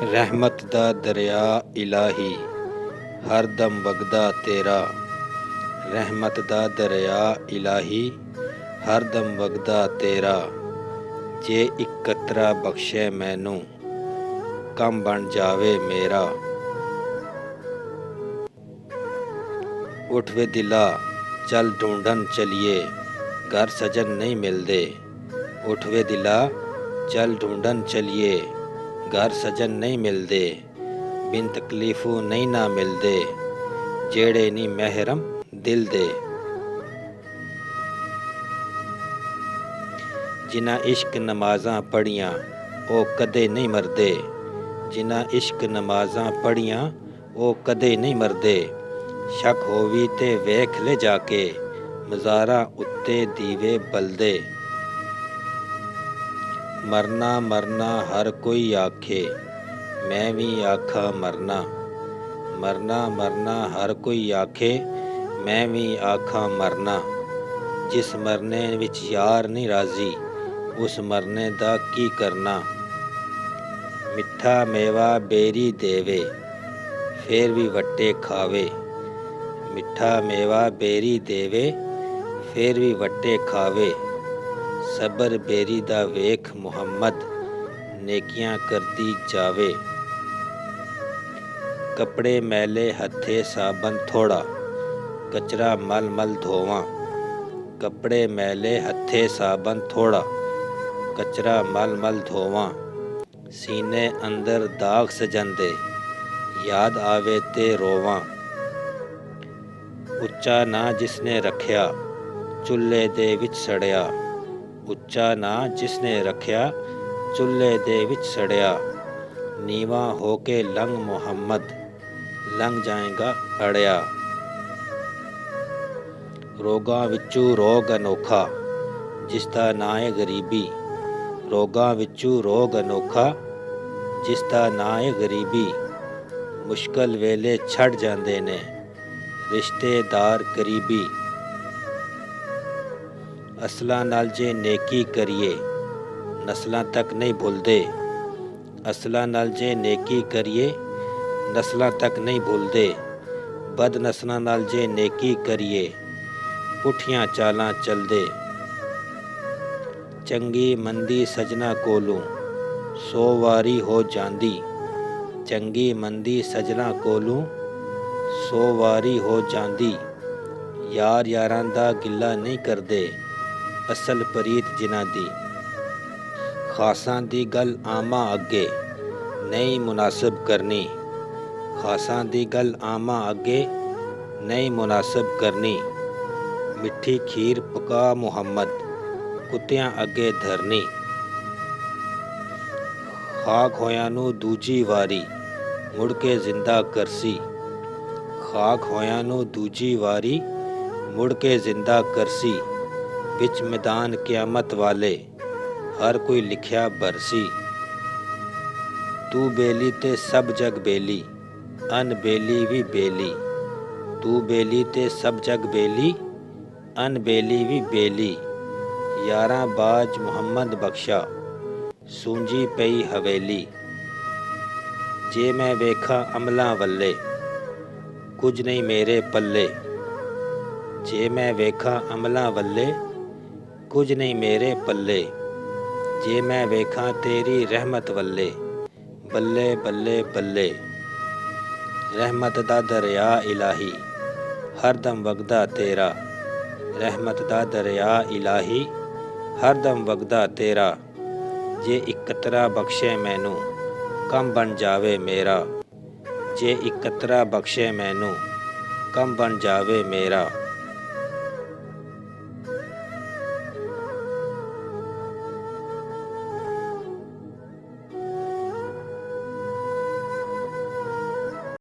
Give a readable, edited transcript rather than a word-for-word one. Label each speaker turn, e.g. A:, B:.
A: रहमत दा दरिया इलाही हर दम वगदा तेरा। रहमत दा दरिया इलाही हर दम वगदा तेरा। जे इक कतरा बख्शे मैनू कम बन जावे मेरा। उठ वे दिला चल ढूंढन चलिए घर सजन नहीं मिलदे। उठ वे दिला चल ढूंढन चलिए घर सजन नहीं मिलदे। बिन तकलीफू नहीं ना मिलदे जेड़े नी महरम दिल दे। जिन्हां इश्क नमाज़ां पढ़ियां ओ कदे नहीं मरदे। जिन्हां इश्क नमाज़ां पढ़ियां ओ कदे नहीं मरदे। शक होवी ते वेख ले जाके मज़ारां उत्ते दीवे बलदे। मरना मरना हर कोई आखे मैं भी आखा मरना। मरना मरना हर कोई आखे मैं भी आखा मरना। जिस मरने विच यार नहीं राजी उस मरने दा की करना। मिठा मेवा बेरी देवे फिर भी वट्टे खावे। मिठा मेवा बेरी देवे फिर भी वट्टे खावे। सबर बेरी दा वेख मुहम्मद नेकियां करदी जावे। कपड़े मैले हथे साबन थोड़ा कचरा मल मल धोवां। कपड़े मैले हथे साबन थोड़ा कचरा मल मल धोवां। सीने अंदर दाग सजंदे याद आवे ते रोवां। उच्चा ना जिसने रखिया चुल्हे दे विच सड़िया। उच्चा ना जिसने रखिया चुल्हे दे विच सड़िया। नीवा होके लंघ मुहम्मद लंघ जाएगा अड़िया। रोगां विचू रोग अनोखा जिसदा नां है गरीबी। रोगां विचू रोग अनोखा जिसदा नां है गरीबी। मुश्किल वेले छड़ जांदे ने रिश्तेदार करीबी। असलां नाल जे नेकी करिए नस्लां तक नहीं भुलदे। असलां नाल जे नेकी करिए नस्लां तक नहीं भुलदे। बद नस्लां नाल जे नेकी करिए पुठियां चालां चलदे। चंगी मंदी सजना कोलों 100 वारी हो जांदी। चंगी मंदी सजना कोलों 100 वारी हो जांदी। यार यारां दा गिला नहीं करदे असल प्रीत जिन्हां दी। खासां दी गल आमा अगे नहीं मुनासिब करनी। खासां दी गल आमा अगे नहीं मुनासिब करनी। मिठी खीर पका मुहम्मद कुत्तियां अगे धरनी। खाक होयां नू दूजी वारी मुड़ के जिंदा करसी। खाक होयां नू दूजी वारी मुड़ के जिंदा करसी। विच मैदान क़यामत वाले हर कोई लिखिया बरसी। तू बेली ते सब जग बेली अन बेली भी बेली। तू बेली ते सब जग बेली अन बेली भी बेली। यारां बाज मुहम्मद बख्शा सूंजी पई हवेली। जे मैं वेखा अमलां वल्ले कुछ नहीं मेरे पल्ले। जे मैं वेखा अमलां वल्ले कुछ नहीं मेरे पल्ले। जे मैं वेखा तेरी रहमत वल्ले बल्ले बल्ले बल्ले। रहमत दा दरिया इलाही हर दम वगदा तेरा। रहमत दा दरिया इलाही हर दम वगदा तेरा। जे इक कतरा बख्शे मैनू कम बन जावे मेरा। जे इक कतरा बख्शे मैनू कम बन जावे मेरा।